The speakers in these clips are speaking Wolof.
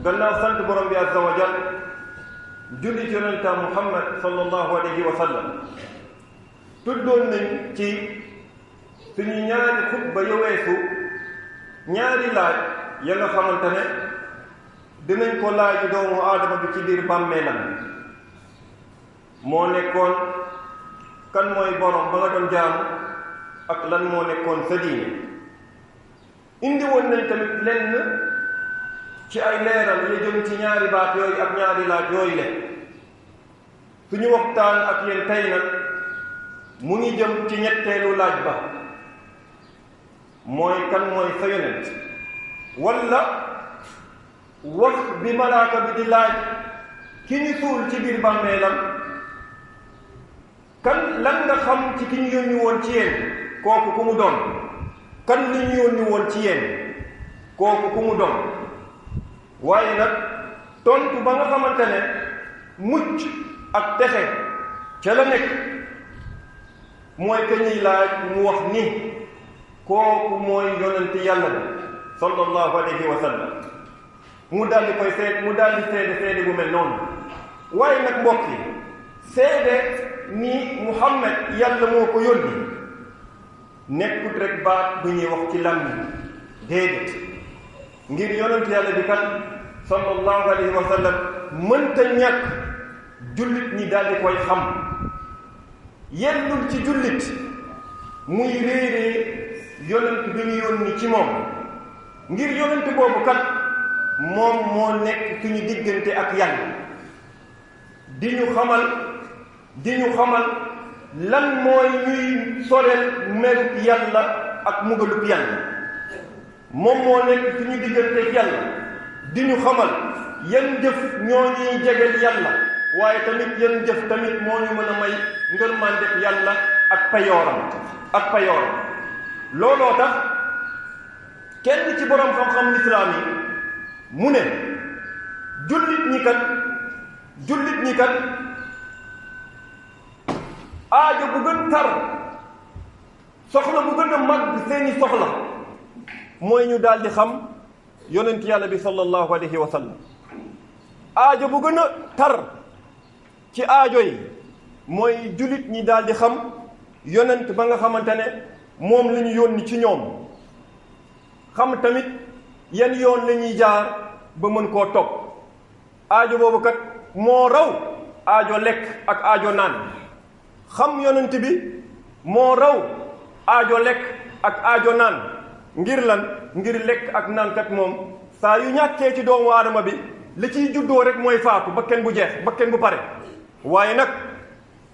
gannaaw sant borom bi azza wa jal julli ci yonentam Muhammad sallallahu alayhi wa sallam tuddoon nañ ci suñu ñaari xutba ya weesu ñaari laaj ya nga xamante ne dinañ ko laaj doomu aadama bi ci biir bàmmeelam moo nekkoon kan mooy borom ba nga doon jaamu ak lan moo nekkoon sa diine indi woon nañ tamit lenn ci ay leeral ya jëm ci ñaari baat yooyu ak ñaari laaj yooyu le suñu waxtaan ak yéen tey nag mu ngi jëm ci ñetteelu laaj ba mooy kan mooy sa yonent walla wax bi malaaka bi di laaj ki ñu suul ci biir bàmmeelam kan lan nga xam ci ki ñu yónni woon ci yéen kooku ku mu doon kan li ñu yónni woon ci yéen kooku ku mu doon waaye nag tontu ba nga xamante ne mucc ak texe ca la nekk mooy ka ñuy laaj mu wax ni kooku mooy yonent yàlla bi sallallahu alayhi wa sallam mu daldi koy seede bu mel noonu waaye nag mbokk yi seede ni Muhammad yàlla moo ko yónni nekkut rek baat bu ñuy wax ci làmmiñ déedéet ngir yonent yàlla bi kat sallallahu alayhi wa sallam mënta ñàkk jullit ñi daldi koy xam yellul ci jullit muy réeree yonent bi ñu yónni ci moom ngir yonent boobu kat moom moo nekk suñu diggante ak yàlla di ñu xamal lan mooy ñuy soreel merub yàlla ak mugalub yàlla moom moo nekk suñu diggante ak yàlla di ñu xamal yan jëf ñoo ñuy jegeel yàlla waaye tamit yan jëf tamit moo ñu mën a may ngërmandef yàlla ak payooram looloo tax kenn ci borom xam-xam lislaam yi mu ne jullit ñi kat aajo bu gën tar soxla bu gën a mag seeni soxla mooy ñu daldi xam yonent yàlla bi sallallahu alayhi wa sallam aajo bu gën a tar ci aajo yi mooy jullit ñi daldi xam yonent ba nga xamante ne moom la ñu yónni ci ñoom xam tamit yan yoon la ñuy jaar ba mën koo topp aajo boobu kat moo raw aajo lekk ak aajo naan xam yonent bi moo raw aajo lekk ak aajo naan ngir lan ngir lekk ak naan kat moom saa yu ñàkkee ci doomu aadama bi li ciy juddoo rek mooy faatu bakken bu jeex bakken bu pare waaye nag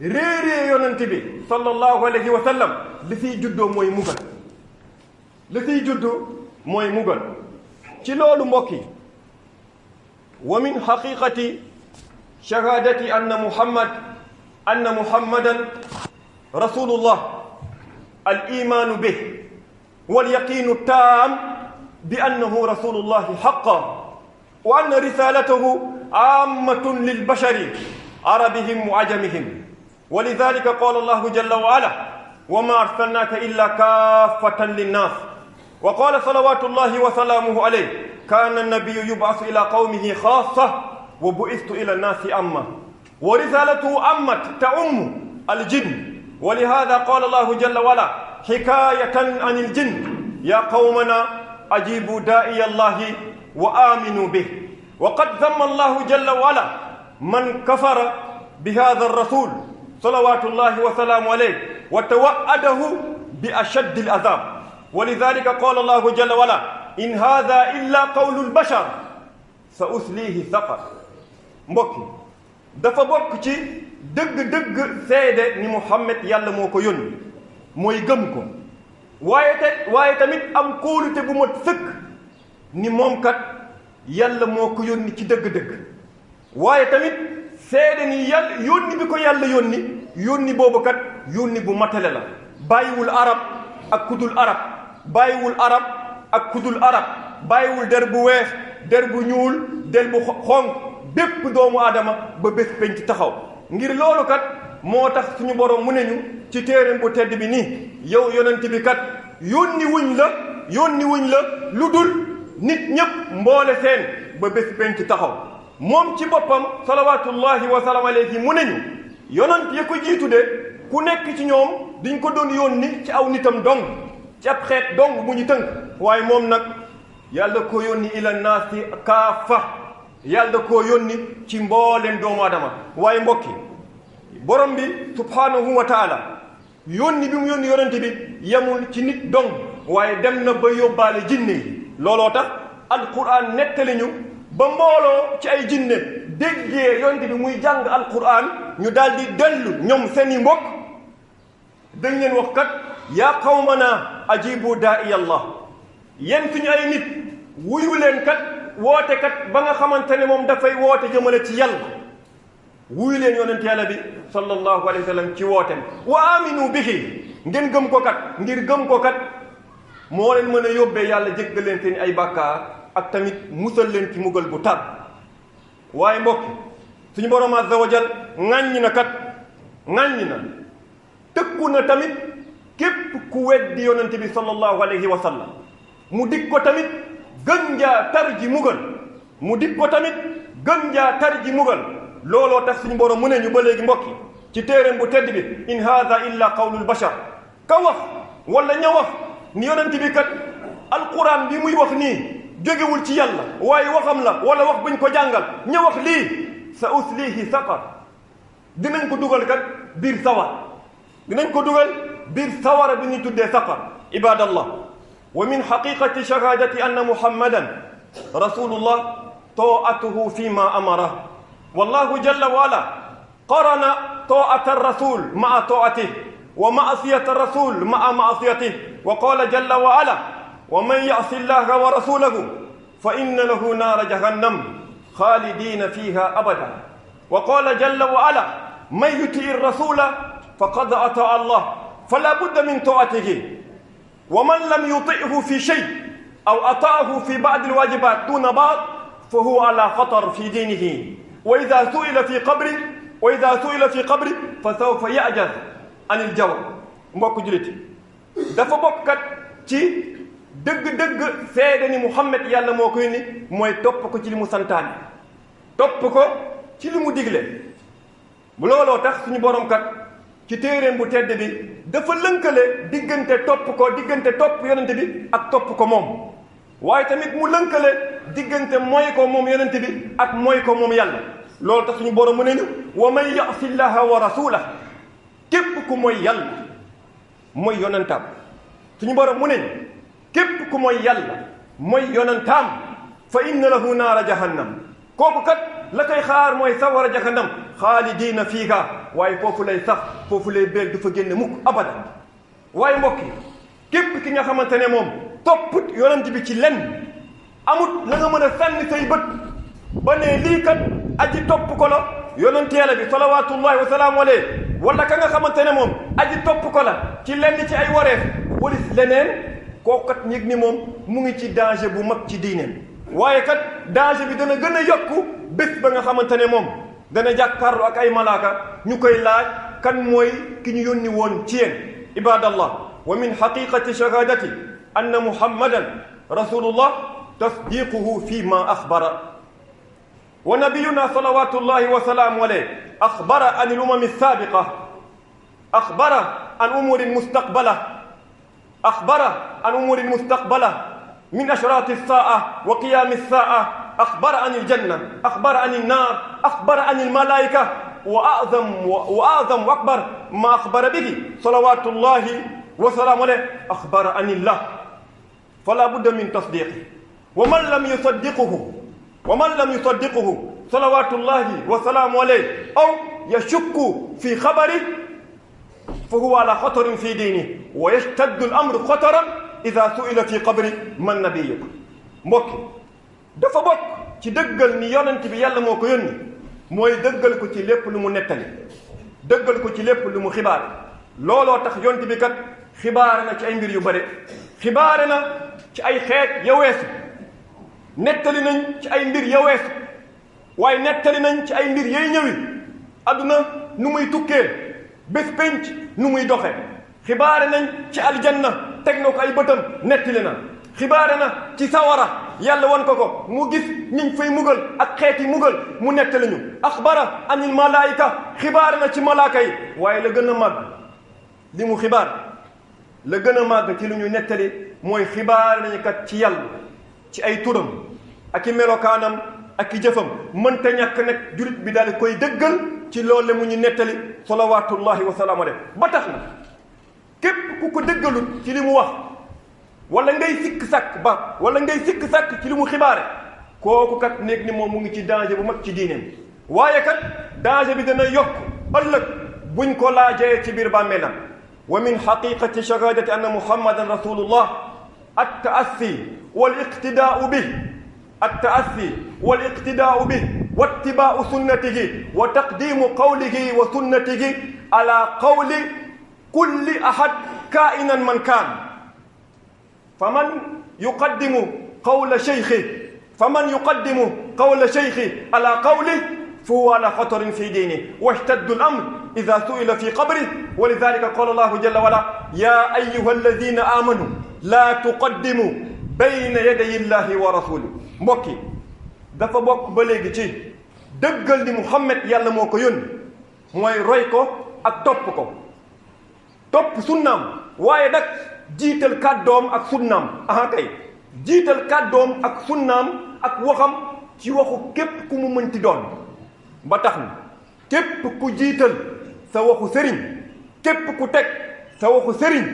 réeree yonent bi sallallahu alayhi wa sallam li fiy juddoo mooy mugal ci loolu mbokk yi wa min xaqiqati shahadati anna muhammadan rasulullah al imaanu bih wal yaqiinu taam bi annahu rasulullahi haqqan wa anna risalatahu ammatun lil bashari arabihim wa ajamihim wa lidhalika qala allahu jalla wa ala wa ma arsalnaka illa kaffatan linnas wa qala salawatullahi wa salamuhu alayhi kana an-nabiyyu yub'athu ila qawmihi khassa wa bu'ithtu ila an-nasi amma wa risalatuhu ammat ta'ummu al-jinn wa lihadha qala allahu jalla wa ala hikayatan 'anil jinn ya qawmana ajibu da'iya allahi wa aminu bih wa qad dhamma allahu jalla wa ala man kafara bihadha ar-rasul salawatullahi wa salamuhu alayhi wa tawa'adahu bi ashaddi al-'adhab ولذلك قال الله جل وعلا إن هذا إلا قول البشر سأسليه سقر mbokki dafa bokk ci dëgg-dëgg seede ni Muhammad yàlla moo ko yónni mooy gëm ko waaye tamit am kóolute bu mat sëkk ni moom kat yàlla moo ko yónni ci dëgg-dëgg waaye tamit seede ni yàlla yónni bi ko yàlla yónni boobu kat yónni bu matale la bàyyiwul arab ak kudul arab bàyyiwul arab ak kudul arab bàyyiwul der bu weex der bu ñuul der bu xonq bépp doomu aadama ba bés penc taxaw ngir loolu kat moo tax suñu borom mu ne ñu ci téereem bu tedd bi nii yow yonent bi kat yónni wuñ la lu dul nit ñépp mboole seen ba bés penc taxaw moom ci boppam salawatullahi wa salaam alayhi mu neñu yonent ya ko jiitu de ku nekk ci ñoom diñ ko doon yónni ci aw nitam dong ci ab xeet dong bu ñu tënk waaye moom nag yàlla koo yónni ila naasi kaafa yàlla koo yónni ci mbooleen doomu aadama waaye mbokki borom bi subhanahu wa taala yónni bi mu yónni yonente bi yemul ci nit dong waaye dem na ba yóbbaale jinne yi looloo tax alquran nettali ñu ba mbooloo ci ay jinne déggee yonente bi muy jàng alquran ñu daal di dellu ñoom seeni mbokk dañ leen wax kat yaa qawmana ajibu daa'iya allah yéen suñu ay nit wuyu leen kat woote kat ba nga xamante ne moom dafay woote jëmale ci yàlla wuyu leen yonent yàlla bi sallallahu alayhi wa sallam ci wootem wa aminu bihi ngeen gëm ko kat ngir gëm ko kat moo leen mën a yóbbee yàlla jéggal leen seen ay bàkkaar ak tamit musal leen ci mugal bu tar waaye mbokk suñu borom azza wa jal ŋàññi na kat ŋàññi na tëkku na tamit képp ku weddi yonent bi sallallahu alayhi wa sallam mu dig ko tamit gën jaa tar ji mugal mu dig ko tamit gën jaa tar ji mugal looloo tax suñu borom mu ne ñu ba léegi mbokki ci téeréem bu tedd bi in haada illa qawlul bashar ka wax wala ña wax ni yonent bi kat alquran bi muy wax nii jógewul ci yàlla waaye waxam la wala wax buñ ko jàngal ña wax lii sa uslihi saqar dinañ ko dugal kat biir sawar dinañ ko dugal biir sawara bi ñuy tuddee saqar ibadallah wa min haqiqati shahadati anna muhammadan rasulullah ta'atuhu fima amara wallahu jalla wa ala qarana ta'ata ar-rasul ma'a ta'atihi wa ma'siyata ar-rasul ma'a ma'siyatihi wa qala jalla wa ala wa man ya'si allaha wa rasulahu fa inna lahu nara jahannam khalidina fiha abada wa qala jalla wa ala man yuti'i ar-rasula faqad ata'a allah fala budda min ta'atihi ومن لم يطئه في شيء أو أطاعه في بعض الواجبات دون بعض فهو على خطر في دينه وإذا سئل في قبره فسوف يعجز عن الجواب mbokk jullit dafa bokkat ci dëgg-dëgg seede ni Muhammad yàlla moo koy ni mooy topp ko ci li mu santaane topp ko ci li mu digle bu looloo tax suñu borom kat ci téeréem bu tedd bi dafa lënkale diggante topp yonente bi ak topp ko moom waaye tamit mu lënkale diggante mooy ko moom yonente bi ak mooy ko moom yàlla loolu tax suñu borom mu ne ñu wa man ya'si llaha wa rasulahu képp ku mooy yàlla mooy yonentaam suñu borom mu ne ñu képp ku mooy yàlla mooy yonentaam fa inna lahu naara jahannam kooku kat la koy xaar mooy sawara jahannam xaalidiina fiiha waaye foofu lay sax foofu lay beel du fa génne mukk abada waaye mbokk yi képp ki nga xamante ne moom topput yonent bi ci lenn amut la nga mën a sànni say bët ba ne lii kat aji topp ko la yonent yàlla bi salawatullahi wa salaamu alayhi wala ka nga xamante ne moom aji topp ko la ci lenn ci ay wareef walis leneen kooku kat ñig ni moom mu ngi ci danger bu mag ci diineem waaye kat danger bi dana gën a yokku bés ba nga xamante ne moom dana jàkkaarlu ak ay malaaka ñu koy laaj kan mooy ki ñu yónni woon ci yéen ibadallah wa min haqiqati shahadati anna muhammadan rasulullah tasdiquhu fi ma axbara wa nabiyuna salawatullahi wa salaamu alayhi axbara an al-umam as-sabiqa axbara an umurin mustaqbala من أشراط الساعة وقيام الساعة أخبر عن الجنة أخبر عن النار أخبر عن الملائكة وأعظم وأكبر ما أخبر به صلوات الله وسلامه عليه أخبر عن الله فلا بد من تصديقه ومن لم يصدقه صلوات الله وسلامه عليه أو يشك في خبره فهو على خطر في دينه ويشتد الأمر خطرا ida suila fi qabri man nabiyuk mbokki dafa bokk ci dëggal ni yonent bi yàlla moo ko yónni mooy dëggal ko ci lépp lu mu nettali dëggal ko ci lépp lu mu xibaar looloo tax yonent bi kat xibaare na ci ay mbir yu bare xibaare na ci ay xeet ya weesu nettali nañ ci ay mbir ya weesu waaye nettali nañ ci ay mbir yay ñëwi adduna nu muy tukkee bés penc nu muy doxe xibaare nañ ci aljanna teg na ko ay bëtam nettali na xibaare na ci sawara yàlla wan ko mu gis ñiñ fay mugal ak xeeti mugal mu nettali ñu axbara anil malaayika xibaar na ci malaaka yi waaye la gën a màgg li mu xibaar la gën a màgg ci lu ñu nettali mooy xibaar nañu kat ci yàlla ci ay turam ak i melokaanam ak i jëfam mënta ñàkk nag jurit bi daal di koy dëggal ci loolu mu ñu nettali salawaatullahi wa salaamu alayhi ba tax na képp ku ko dëggalut ci li mu wax wala ngay sikk sàkk ba wala ngay sikk sàkk ci li mu xibaare kooku kat néeg ni moom mu ngi ci danger bu mag ci diineem waaye kat danger bi dana yokk ëllëg buñ ko laajee ci biir bàmmeelam wa min xaqiqati shahadati anna muhammadan rasulullah at-ta'assi wal iqtidaa'u bih at-ta'assi wal iqtidaa'u bih wa ittibaa'u sunnatihi wa taqdimu qawlihi wa sunnatihi ala qawli kulli ahad kaa'inan man kaan faman yuqaddimu qawla shaykhi ala qawlihi فهو على خطر في دينه واشتد الأمر إذا سئل في قبره ولذلك قال الله جل وعلا يا أيها الذين آمنوا لا تقدموا بين يدي الله ورسوله mbokki dafa bokk ba léegi ci dëggal ni Muhammad yàlla moo ko yónni mooy roy ko ak topp sunnaam waaye nag jiital kàddoom ak sunnaam kay jiital kàddoom ak sunnaam ak waxam ci waxu képp ku mu mënti doon ba tax na képp ku jiital sa waxu sëriñ képp ku teg sa waxu sëriñ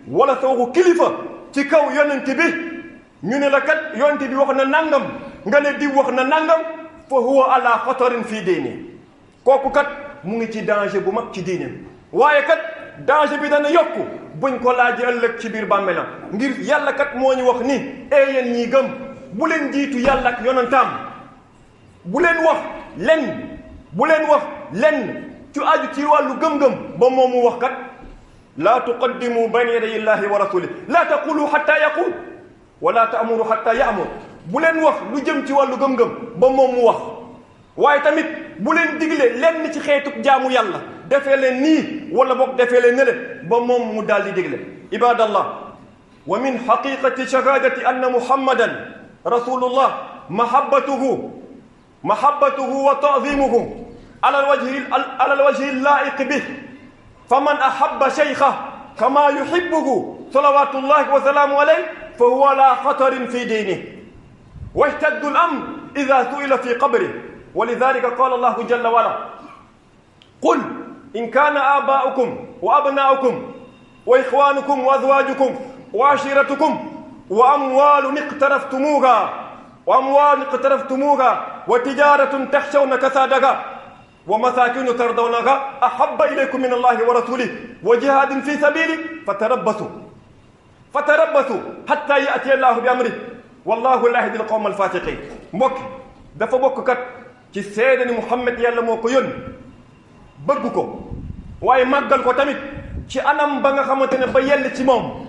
wala sa waxu kilifa ci kaw yonent bi ñu ne la kat yonent bi wax na nangam nga ne di wax na nangam fa huwa ala xatarin fii diine kooku kat mu ngi ci danger bu mag ci diineem waaye kat danger bi dana yokku buñ ko laajee ëllëg ci biir bàmmeelam ngir yàlla kat moo ñu wax ni yéen ñii gëm bu leen jiitu yàlla ak yonentam bu leen wax lenn ci aju ci wàllu gëm-gëm ba moom mu wax kat laa tuqaddimu bayna yaday illahi wa rasuli laa taqulu xatta yaqul wala taamuru xatta yaamur bu leen wax lu jëm ci wàllu gëm-gëm ba moom mu wax waaye tamit bu leen digle lenn ci xeetuk jaamu yàlla defee leen nii wala boog defee leen nele ba moom mu daal di digle ibadallah wa min xaqiqati shahadati anna muhammadan rasulullah mahabbatuhu wa ta'zimuhu ala alwajhi allaiq bih faman ahabba shaykhahu kama yuhibbuhu salawatullahi wa salaamu alayhi fa huwa ala xatarin fi diinihi washtadda al-amr idha su'ila fi qabrihi wa lidhalika qala allahu jalla wa ala qul in kana aba'ukum wa abna'ukum wa ikhwanukum wa azwajukum wa ashiratukum wa amwalun اقترفتموها وتجارة تخشون كسادها ومساكن ترضونها أحب إليكم من الله ورسوله وجهاد في سبيله فتربصوا حتى يأتي الله بأمره والله لا يهدي القوم الفاسقين mbokk dafa bokk kat ci seede ni Muhammad yàlla moo ko yónni bëgg ko waaye màggal ko tamit ci anam ba nga xamante ne ba yell ci moom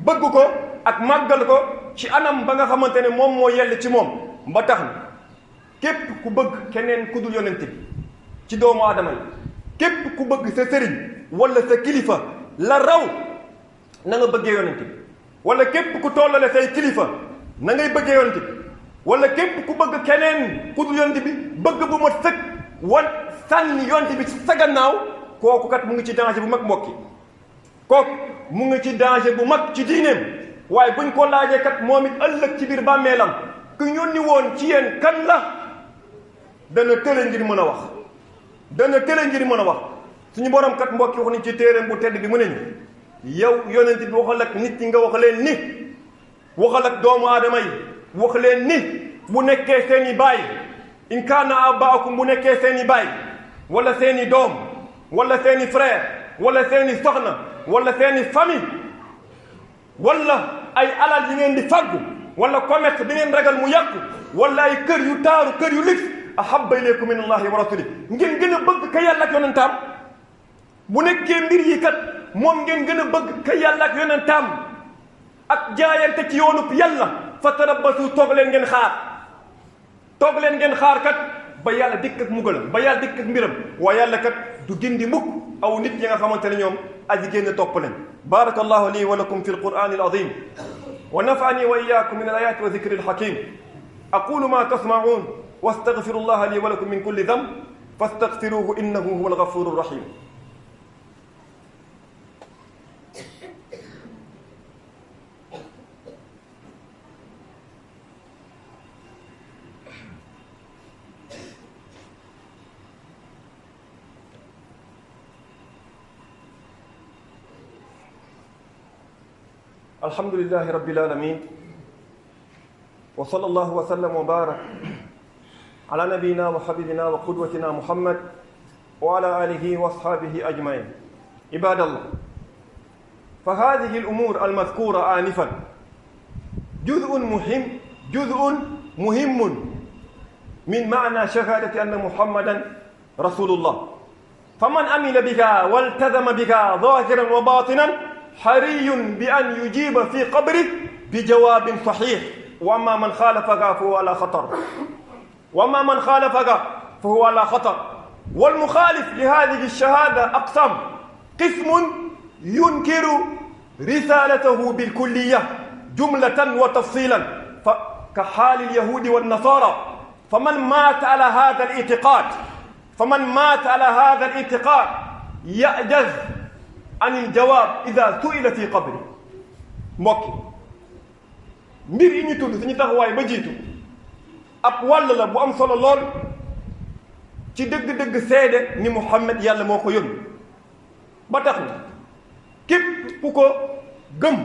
bëgg ko ak màggal ko ci anam ba nga xamante ne moom moo yell ci moom ba tax na képp ku bëgg keneen ku dul yonent bi ci doomu aadama yi képp ku bëgg sa sëriñ wala sa kilifa la raw na nga bëggee yonent bi wala képp ku tollale say kilifa na ngay bëggee yonent bi wala képp ku bëgg keneen ku dul yonent bi bëgg bu ma sëkk wan sànni yonent bi ci sa gannaaw kooku kat mu ngi ci danger bu mag mbokki kooku mu ngi ci danger bu mag ci diineem waaye buñ ko laajee kat moom it ëllëg ci biir bàmmeelam ku yónni woon ci yéen kan la dana tële ngir mën a wax suñu borom kat mbokki wax ni ci téereem bu tedd bi mu ne ñu yow yonent bi waxal ak nit ñi nga wax leen ni waxal ak doomu aadama yi wax leen ni bu nekkee seen i baay in kaana abaakum bu nekkee seen i baay wala seen i doom wala seen i frère wala seen i soxna wala seen i famille wala ay alal yi ngeen di faggu wala commerce bi ngeen ragal mu yàqu wala ay kër yu taaru kër yu luxe ahabba ilaykum min allahi wa rasuli ngeen gën a bëgg ka yàlla ak yonentaam bu nekkee mbir yi kat moom ngeen gën a bëgg ka yàlla ak yonentaam ak jaayante ci yoonub yàlla fa tarabbasu toog leen ngeen xaar kat ba yàlla dikk ak mugalam ba yàlla dikk ak mbiram waaye yàlla kat du gindi mukk aw nit yi nga xamante ne ñoom aji génn topp leen barakallahu lii wa lakum fi alqur'ani alazim ونفعني وإياكم من الآيات وذكر الحكيم. أقول ما تسمعون واستغفر الله لي ولكم من كل ذنب فاستغفروه إنه هو الغفور الرحيم. الحمد لله رب العالمين وصلى الله وسلم وبارك على نبينا وحبيبنا وقدوتنا محمد وعلى آله وأصحابه أجمعين. عباد الله، فهذه الأمور المذكورة آنفا جزء مهم من معنى شهادة أن محمدا رسول الله، فمن أمن بها والتزم بها ظاهرا وباطنا حري بأن يجيب في قبره بجواب صحيح، وأما من خالفها فهو على خطر. والمخالف لهذه الشهادة أقسام: قسم ينكر رسالته بالكلية جملة وتفصيلا كحال اليهود والنصارى، فمن مات على هذا الاعتقاد يعجز عن الجواب إذا سئل في قبره. mbokk mbir yi ñu tudd suñu taxawaay ba jiitu ab wàll la bu am solo lool ci dëgg-dëgg seede ni Muhammad yàlla moo ko yónni. ba tax na képp ku ko gëm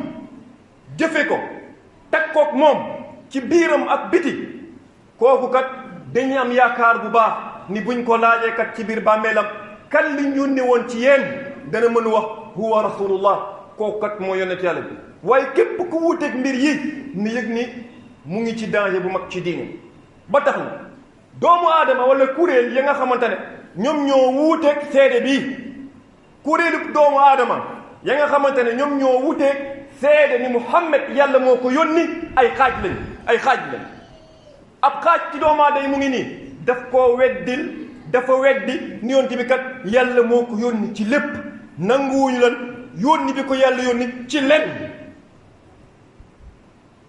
jëfe ko teg kook moom ci biiram ak biti, kooku kat dañuy am yaakaar bu baax ni buñ ko laajee kat ci biir bàmmeelam kan liñ yónni woon ci yéen dana mën wax huwa rasulullah, kooku kat moo yónnent yàlla bi. waaye képp ku wuuteeg mbir yi ni yëg ni mu ngi ci danger bu mag ci diine. ba tax na doomu aadama wala kuréel ya nga xamante ne ñoom ñoo wuuteeg seede bii, kuréelu doomu aadama ya nga xamante ne ñoom ñoo wuuteeg seede ni Muhammad yàlla moo ko yónni ay xaaj lañ. ab xaaj ci doomu aadama yi mu ngi nii dafa weddi ni yonent bi kat yàlla moo ko yónni ci lépp, nanguwuñu lan yónni bi ko yàlla yónni ci lenn.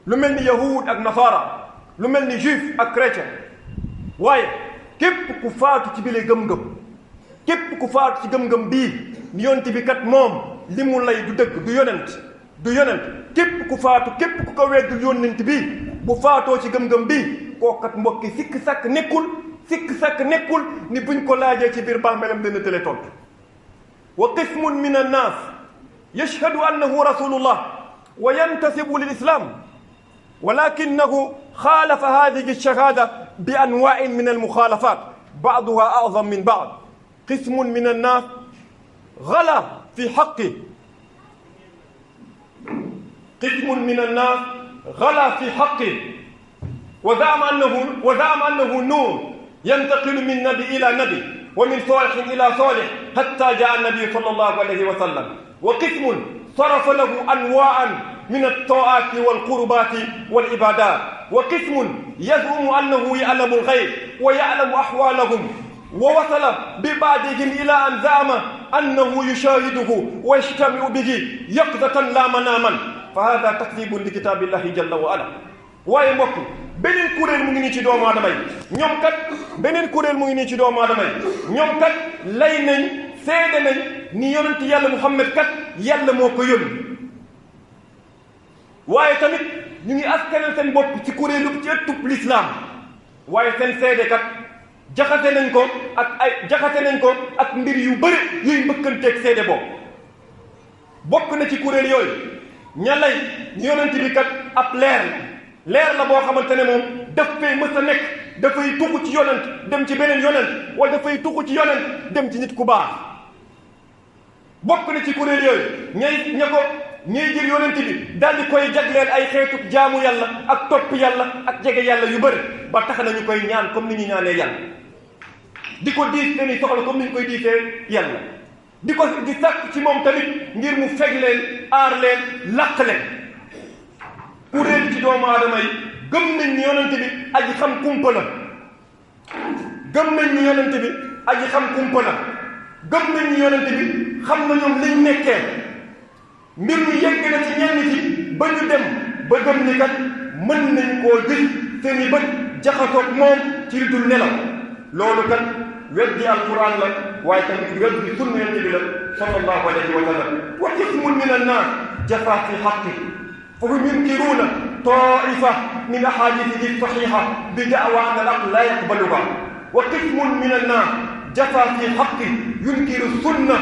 lu mel ni yahud ak nasara, lu mel ni juif ak chrétien. waaye képp ku faatu ci bile gëm-gëm, képp ku faatu ci gëm-gëm bii ni yonent bi kat moom li mu lay du dëgg, du yonent képp ku faatu, képp ku ko weddul yonent bii bu faatoo ci gëm-gëm bii, kooku kat mbokki sikk sàkk nekkul ni buñ ko laajee ci biir bàmmeelam dana tële tontu. wa qismun min annaas yashhadu annahu rasulullah wa yantasibu lil islam ولكنه خالف هذه الشهادة بأنواع من المخالفات بعضها أعظم من بعض. قسم من الناس غلا في حقه وزعم أنه نور ينتقل من نبي إلى نبي ومن صالح إلى صالح حتى جاء النبي صلى الله عليه وسلم. وقسم صرف له أنواعا من الطاعات والقربات والعبادات. وقسم يزعم أنه يعلم الغيب ويعلم أحوالهم، ووصل ببعضهم إلى أن زعم أنه يشاهده ويجتمع به يقظة لا مناما، فهذا تكذيب لكتاب الله جل وعلا. waaye mbokk beneen kuréel mu ngi nii ci doomu aadama yi ñoom kat lay nañ seede nañ ni yonent yàlla Muhammad kat yàlla moo ko yónni. waaye tamit ñu ngi askanal seen bopp ci kuréelu ci ëttub lislaam, waaye seen seede kat jaxate nañ ko ak mbir yu bëri yuy mbëkkanteeg seede boobu. bokk na ci kuréel yooyu ña lay yonent bi kat ab leer la boo xamante ne moom daf fay mës a nekk, dafay tuxu ci yonent dem ci beneen yonent, wala dafay tuxu ci yonent dem ci nit ku baax. bokk na ci kuréel yooyu ñay jël yonent bi daal di koy jagleel ay xeetu jaamu yàlla ak topp yàlla ak jege yàlla yu bëri, ba tax na ñu koy ñaan comme ni ñu ñaanee yàlla, di ko diis seeni soxla comme ni ñu koy diisee yàlla, di sàkk ci moom tamit ngir mu feg leen, aar leen, làq leen. kuréel ci doomu aadama yi gëm nañ ni yonent bi aji xam kumpa la, gëm nañ ni yonent bi xam na ñoom liñ nekkee. mbir mi yegg na ci ñenn ci ba ñu dem ba gëm ni kat mën nañ koo gis seen i bët jaxasoog moom ci dul nelaw loolu kat weddi alquran la waaye tamit weddi sunna yonent bi la sallallahu alayhi wa sallam wa qismun min annaas jafa fi haqqi fa hum yunkiruuna taifa min ahadithihi sahiha bi da'wa anna al-aql la yaqbaluha wa qismun min annaas jafa fi haqqi yunkiru sunna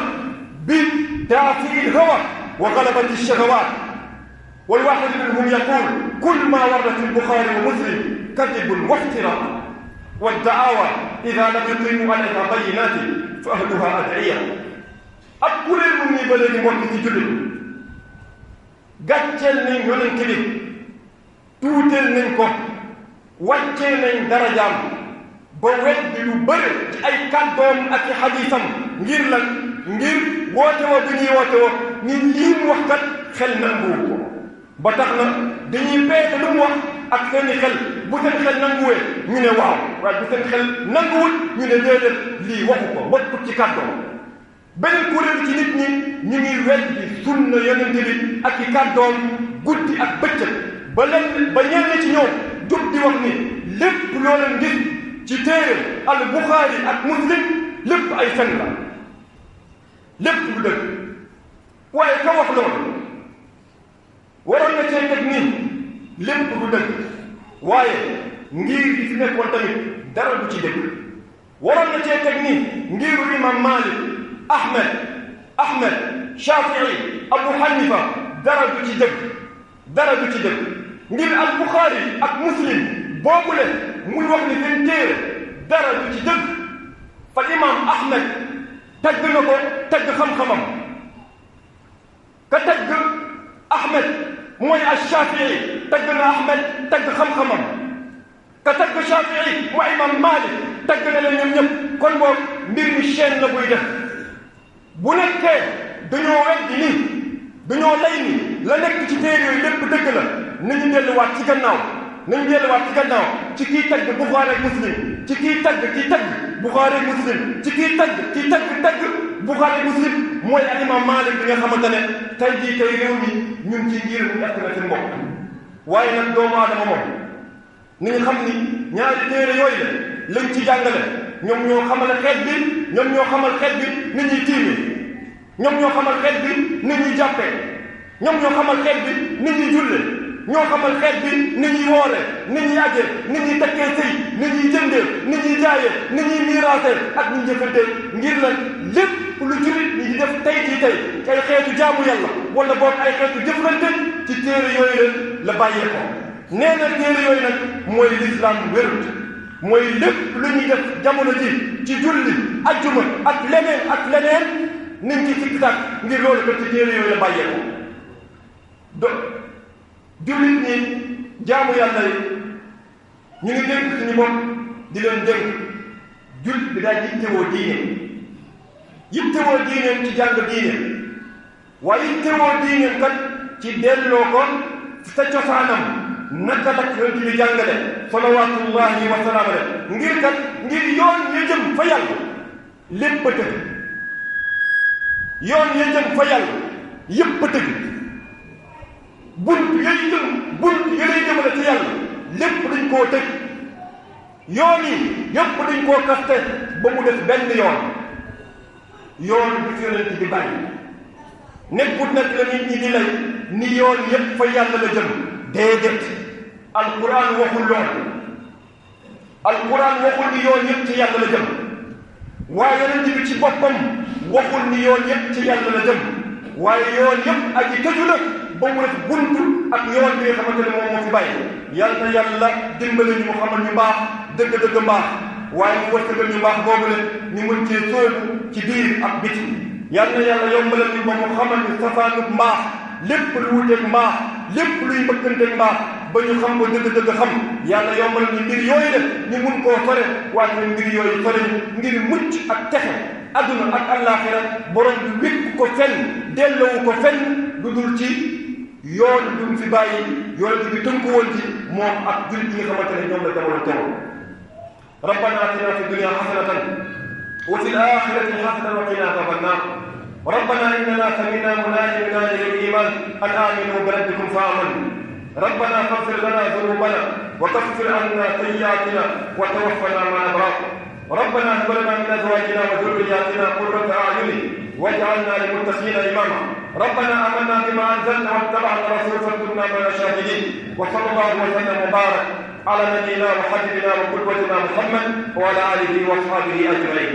bi daafi'i al-hawa wa ghalabati ash-shahawat والواحد منهم يقول كل ما ورد في البخاري ومسلم كذب وافتراء والدعاوى إذا لم يقيموا عليها بينات فأهلها أدعية ab kuréel mu ngi ba léegi mbokk ci jullit gàcceel nañ yonent bi tuuteel nañ ko wàccee nañ darajaam ba weddi lu bëri ci ay kàddoom ak i xadiisam ngir lan ngir woote wa bi ñuy woote wa ni lii mu wax kat xel nanguwu ko ba tax na dañuy peete lu mu wax ak seeni xel bu seen xel nanguwee ñu ne waaw waaye bu seen xel nanguwul ñu ne déedéet lii waxu ko bokkut ci kàddoom beneen kuréel ci nit ñi ñu ngi weddi sunna yonent bi ak i kàddoom guddi ak bëccëg ba ñenn ci ñoom jóg di wax ni lépp loo leen gis ci téere al Buxaari ak Muslim lépp ay fen la lépp lu dëgg waaye ka wax loolu waroon na cee teg nii lépp lu dëgg waaye ngir yi fi nekkoon tamit dara du ci dëgg waroon na cee teg nii ngiru imam Malik Ahmed Shafii Abu Hanifa dara du ci dëgg ngir al Buxaari ak Muslim boobule muy wax ni seen téere dara du ci dëgg fa imam Ahmed tagg na ko tagg xam-xamam ka tagg Ahmed mooy Shafii tagg na Ahmed tagg xam-xamam ka tagg Shafii mooy imam Malik tagg na leen ñoom ñëpp kon boog mbir mi chaîne la buy def bu nekkee dañoo weddi ni dañoo lay ni la nekk ci téere yooyu lépp dëgg la nañu delluwaat ci gannaaw ci kii tagg Buxaari ak Muslim ci kii tagg Buxaari ak Muslim ci kii tagg Buxaari ak Muslim mooy al imam Maalik bi nga xamante ne tey jii tey réew mi ñun ci ngir mu nekk na seen mbokk waaye nag doomu aadama moom ni nga xam ni ñaari téere yooyu la lañ ci jàngale ñoom ñoo xamal xeet bi ni ñuy tiime ñoom ñoo xamal xeet bi ni ñuy jàppee ñoom ñoo xamal xeet bi ni ñuy julle ñoo xamal xeet bi ni ñuy woore ni ñuy aje ni ñuy takkee sëy ni ñuy jëndee ni ñuy jaayee ni ñuy miiraasee ak ñu jëfante ngir lan lépp lu jullit ñi di def tey ci ay xeetu jaamu yàlla wala boog ay xeetu jëflante ci téere yooyu la bàyyee ko nee na téere yooyu nag mooy lislaam wérut mooy lépp lu ñuy def jamono ji ci julli ajjuma ak leneen nañ ci sikk sàkk ngir loolu kat ci téere yooyu la bàyyee ko jullit ñi jaamu yàlla yi ñu ngi dénk suñu bopp di leen dénk jullit bi daal yittewoo diineem ci jàng diine waaye yittewoo diineem kat ci delloo ko sa cosaanam naka la yonent bi jàngale salawaatullahi wa salaam ngir yoon ya jëm fa yàlla lépp a tëgg yoon ya jëm fa yàlla yépp a tëgg bunt yooyu jëmale ci yàlla lépp dañ koo tëj yoon yi yépp dañ koo kaste ba mu def benn yoon bi fi yonent bi bàyyi nekkut nag la nit ñi di lay ni yoon yépp fa yàlla la jëm déedéet alquran waxul lool alquran waxul ni yoon yépp ci yàlla la jëm waaye yonent bi ci boppam waxul ni yoon yépp ci yàlla la jëm waaye yoon yépp aji tëju la ba mu def buntu ak yoon bi nga xamante ne moom moo fi bàyyi yal na yàlla dimbali ñu mu xamal ñu mbaax dëgg-dëgg mbaax waaye mu wërsëgal ñu mbaax boobu la ñu mën cee sóobu ci biir ak biti yal na yàlla yombalal ñu ba mu xamal ñu safaanub mbaax lépp lu wuteeg mbaax lépp luy mbëkkanteeg mbaax ba ñu xam ko dëgg-dëgg xam yàlla yombalal ñu mbir yooyu def ñu mun koo sore waaye ñu mbir yooyu sore ñu ngir mucc ak texe adduna ak àllaaxira borom bi wékk ko fenn delloowu ko fenn du dul ci yoon bi mu fi bàyyi yoon bi tënku woon ci moom ak jullit yi nga xamante ne ñoom la jamono teewoon rabbana atina fi dunya hasanatan wa fil akhirati hasanatan wa qina adhaban nar rabbana innana sami'na munadiyan yunadi lil iman an aminu bi rabbikum fa amanu ربنا فاغفر لنا ذنوبنا وكفر عنا سيئاتنا وتوفنا مع الأبرار. ربنا هب لنا من أزواجنا وذرياتنا قرة أعين واجعلنا للمتقين إماما. ربنا آمنا بما أنزلت واتبعنا الرسول فاكتبنا مع الشاهدين. وصلى الله وسلم وبارك على نبينا وحبيبنا وقدوتنا محمد وعلى آله وأصحابه أجمعين.